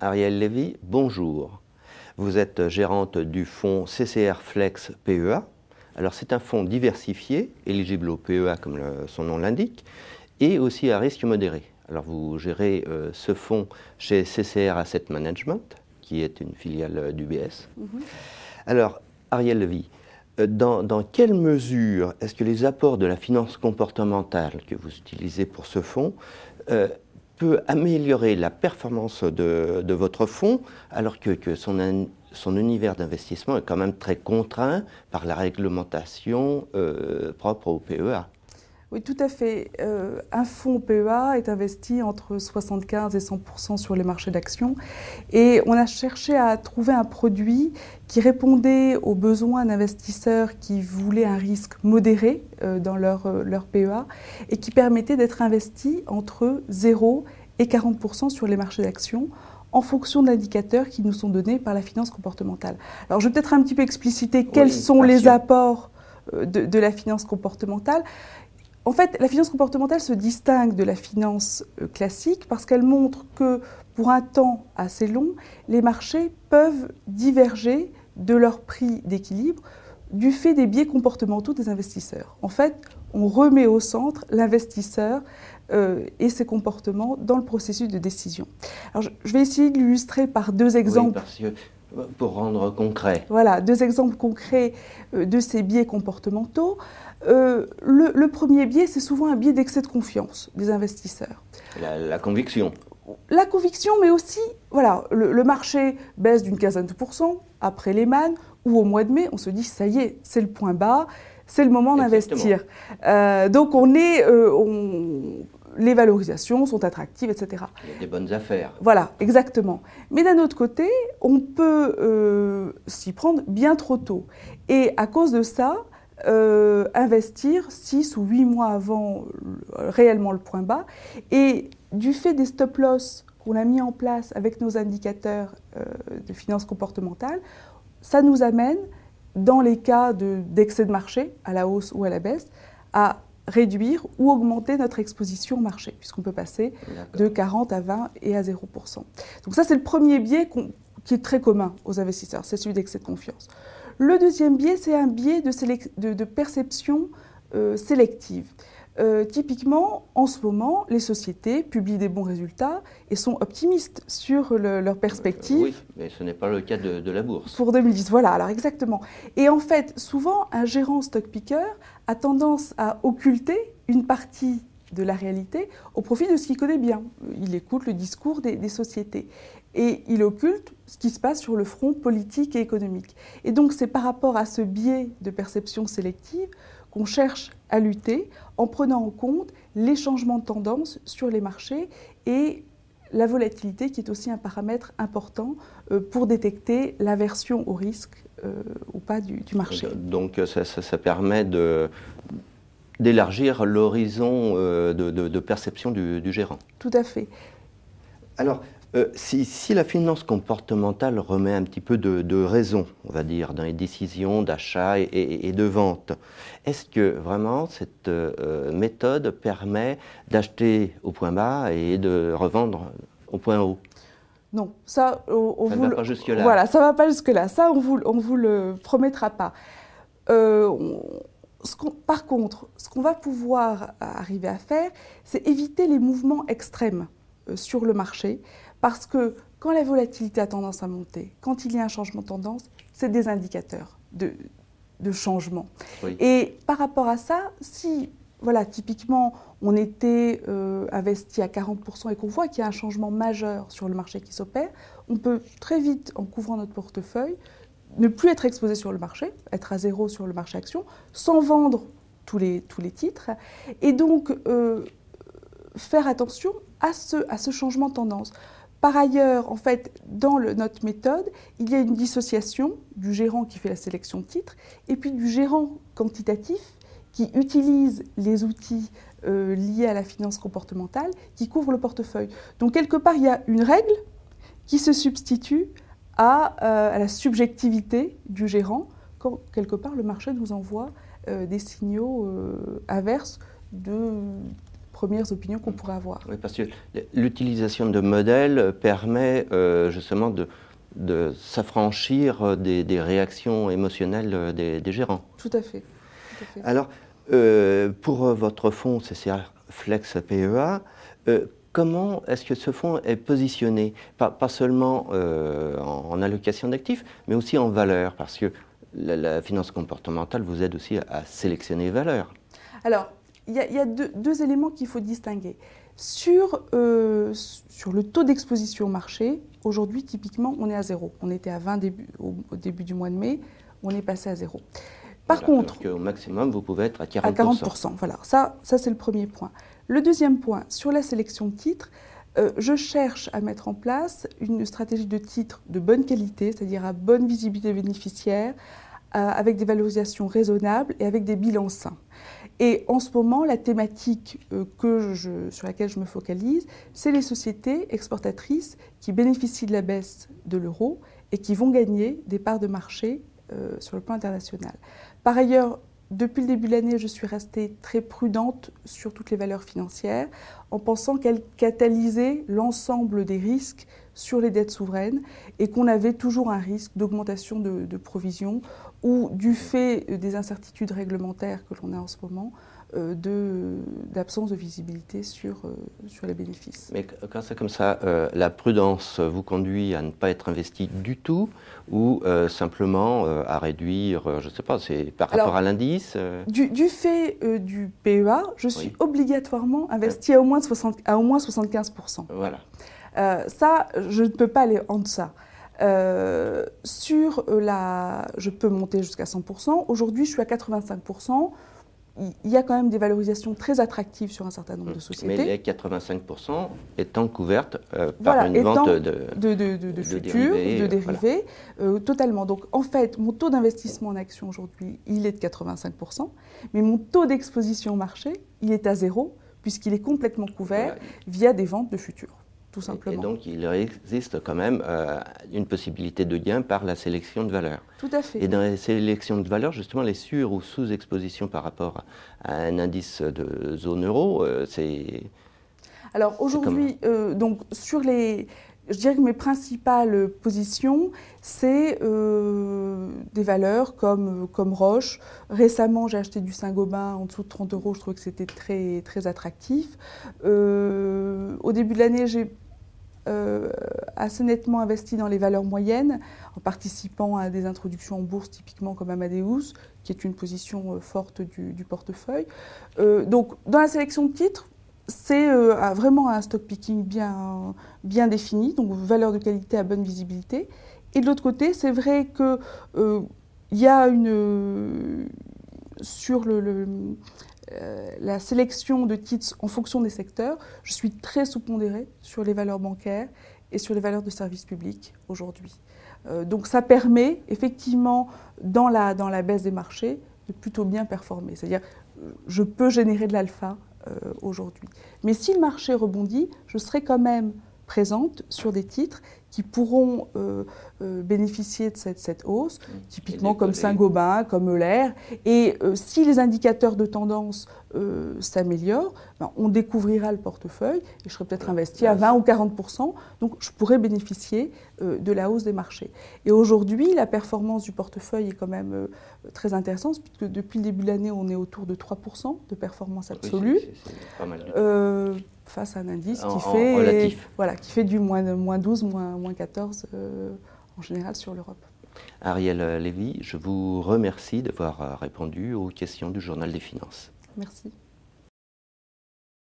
Arielle Lévy, bonjour. Vous êtes gérante du fonds CCR Flex PEA. Alors c'est un fonds diversifié, éligible au PEA comme son nom l'indique, et aussi à risque modéré. Alors vous gérez ce fonds chez CCR Asset Management, qui est une filiale d'UBS. Alors Arielle Lévy, dans quelle mesure est-ce que les apports de la finance comportementale que vous utilisez pour ce fonds peut améliorer la performance de votre fonds, alors que son univers d'investissement est quand même très contraint par la réglementation propre au PEA? Oui, tout à fait. Un fonds PEA est investi entre 75 et 100% sur les marchés d'actions. Et on a cherché à trouver un produit qui répondait aux besoins d'investisseurs qui voulaient un risque modéré dans leur PEA et qui permettait d'être investi entre 0 et 40% sur les marchés d'actions en fonction d'indicateurs qui nous sont donnés par la finance comportementale. Alors je vais peut-être un petit peu expliciter quels sont les apports de la finance comportementale. En fait, la finance comportementale se distingue de la finance classique parce qu'elle montre que pour un temps assez long, les marchés peuvent diverger de leur prix d'équilibre du fait des biais comportementaux des investisseurs. En fait, on remet au centre l'investisseur et ses comportements dans le processus de décision. Alors, je vais essayer de l'illustrer par deux exemples. Oui, parce que pour rendre concret. Voilà, deux exemples concrets de ces biais comportementaux. Le premier biais, c'est souvent un biais d'excès de confiance des investisseurs. La conviction. La conviction, mais aussi, voilà, le marché baisse d'une quinzaine de pourcents après Lehman, ou au mois de mai, on se dit, ça y est, c'est le point bas, c'est le moment d'investir. Donc les valorisations sont attractives, etc. Il y a des bonnes affaires. Voilà, exactement. Mais d'un autre côté, on peut s'y prendre bien trop tôt. Et à cause de ça, investir 6 ou 8 mois avant réellement le point bas. Et du fait des stop-loss qu'on a mis en place avec nos indicateurs de finance comportementale, ça nous amène, dans les cas d'excès de marché, à la hausse ou à la baisse, à réduire ou augmenter notre exposition au marché, puisqu'on peut passer de 40 à 20 et à 0%. Donc ça, c'est le premier biais qui est très commun aux investisseurs, c'est celui d'excès de confiance. Le deuxième biais, c'est un biais de perception sélective. Typiquement, en ce moment, les sociétés publient des bons résultats et sont optimistes sur leurs perspectives. Oui, mais ce n'est pas le cas de la bourse. Pour 2010, voilà, alors exactement. Et en fait, souvent, un gérant stock picker a tendance à occulter une partie de la réalité au profit de ce qu'il connaît bien. Il écoute le discours des sociétés et il occulte ce qui se passe sur le front politique et économique. Et donc, c'est par rapport à ce biais de perception sélective qu'on cherche à lutter en prenant en compte les changements de tendance sur les marchés et la volatilité qui est aussi un paramètre important pour détecter l'aversion au risque ou pas du marché. Donc ça permet d'élargir l'horizon de perception du gérant. Tout à fait. Alors, si la finance comportementale remet un petit peu de raison, on va dire, dans les décisions d'achat et de vente, est-ce que vraiment cette méthode permet d'acheter au point bas et de revendre au point haut? Non, ça ne va pas jusque-là. Voilà, ça ne va pas jusque-là. Ça, on vous le promettra pas. Par contre, ce qu'on va pouvoir arriver à faire, c'est éviter les mouvements extrêmes sur le marché, parce que quand la volatilité a tendance à monter, quand il y a un changement de tendance, c'est des indicateurs de changement. Oui. Et par rapport à ça, si voilà, typiquement on était investi à 40% et qu'on voit qu'il y a un changement majeur sur le marché qui s'opère, on peut très vite, en couvrant notre portefeuille, ne plus être exposé sur le marché, être à zéro sur le marché action, sans vendre tous les titres, et donc faire attention à ce changement de tendance. Par ailleurs, en fait, dans notre méthode, il y a une dissociation du gérant qui fait la sélection de titres et puis du gérant quantitatif qui utilise les outils liés à la finance comportementale qui couvrent le portefeuille. Donc, quelque part, il y a une règle qui se substitue à la subjectivité du gérant quand, quelque part, le marché nous envoie des signaux inverses de premières opinions qu'on pourrait avoir. Oui, parce que l'utilisation de modèles permet justement de s'affranchir des réactions émotionnelles des gérants. Tout à fait. Tout à fait. Alors, pour votre fonds CCR Flex PEA, comment est-ce que ce fonds est positionné? Pas seulement en allocation d'actifs, mais aussi en valeur, parce que la finance comportementale vous aide aussi à sélectionner les valeurs. Alors, il y a deux éléments qu'il faut distinguer. Sur le taux d'exposition au marché, aujourd'hui, typiquement, on est à 0. On était à 20 au début du mois de mai, on est passé à 0. Par contre, au maximum, vous pouvez être à 40%. À 40%, voilà. Ça c'est le premier point. Le deuxième point, sur la sélection de titres, je cherche à mettre en place une stratégie de titres de bonne qualité, c'est-à-dire à bonne visibilité bénéficiaire, avec des valorisations raisonnables et avec des bilans sains. Et en ce moment, la thématique sur laquelle je me focalise, c'est les sociétés exportatrices qui bénéficient de la baisse de l'euro et qui vont gagner des parts de marché sur le plan international. Par ailleurs, depuis le début de l'année, je suis restée très prudente sur toutes les valeurs financières en pensant qu'elles catalysaient l'ensemble des risques sur les dettes souveraines et qu'on avait toujours un risque d'augmentation de provisions ou du fait des incertitudes réglementaires que l'on a en ce moment, d'absence de visibilité sur les bénéfices. Mais quand c'est comme ça, la prudence vous conduit à ne pas être investi du tout ou simplement à réduire, je ne sais pas, c'est par rapport à l'indice Du fait du PEA, je suis obligatoirement investi à au moins 75%. Voilà. Ça, je ne peux pas aller en deçà. Je peux monter jusqu'à 100%. Aujourd'hui, je suis à 85%. Il y a quand même des valorisations très attractives sur un certain nombre de sociétés. Mais les 85% étant couvertes par une vente de futurs, de dérivés, totalement. Donc en fait, mon taux d'investissement en actions aujourd'hui, il est de 85%, mais mon taux d'exposition au marché, il est à 0, puisqu'il est complètement couvert via des ventes de futurs. Tout simplement. Et donc, il existe quand même une possibilité de gain par la sélection de valeurs. Tout à fait. Et dans la sélection de valeurs, justement, les sur- ou sous-expositions par rapport à un indice de zone euro, c'est... Alors aujourd'hui, donc sur les... Je dirais que mes principales positions, c'est des valeurs comme Roche. Récemment, j'ai acheté du Saint-Gobain en dessous de 30 €. Je trouvais que c'était très, très attractif. Au début de l'année, j'ai assez nettement investi dans les valeurs moyennes, en participant à des introductions en bourse, typiquement comme Amadeus, qui est une position forte du portefeuille. Donc, dans la sélection de titres, c'est vraiment un stock picking bien défini, donc valeur de qualité à bonne visibilité. Et de l'autre côté, c'est vrai qu'il y a sur la sélection de titres en fonction des secteurs, je suis très sous-pondérée sur les valeurs bancaires et sur les valeurs de services publics aujourd'hui. Donc ça permet effectivement, dans la baisse des marchés, de plutôt bien performer. C'est-à-dire, je peux générer de l'alpha aujourd'hui. Mais si le marché rebondit, je serai quand même présente sur des titres qui pourront bénéficier de cette hausse, typiquement comme Saint-Gobain, comme Euler. Et si les indicateurs de tendance s'améliorent, on découvrira le portefeuille et je serai peut-être investi à 20 ou 40%. Donc je pourrais bénéficier de la hausse des marchés. Et aujourd'hui, la performance du portefeuille est quand même très intéressante, puisque depuis le début de l'année, on est autour de 3% de performance absolue. Oui, c'est pas mal du tout. Face à un indice qui fait du moins 12, moins 14 en général sur l'Europe. Ariel Lévy, je vous remercie d'avoir répondu aux questions du Journal des Finances. Merci.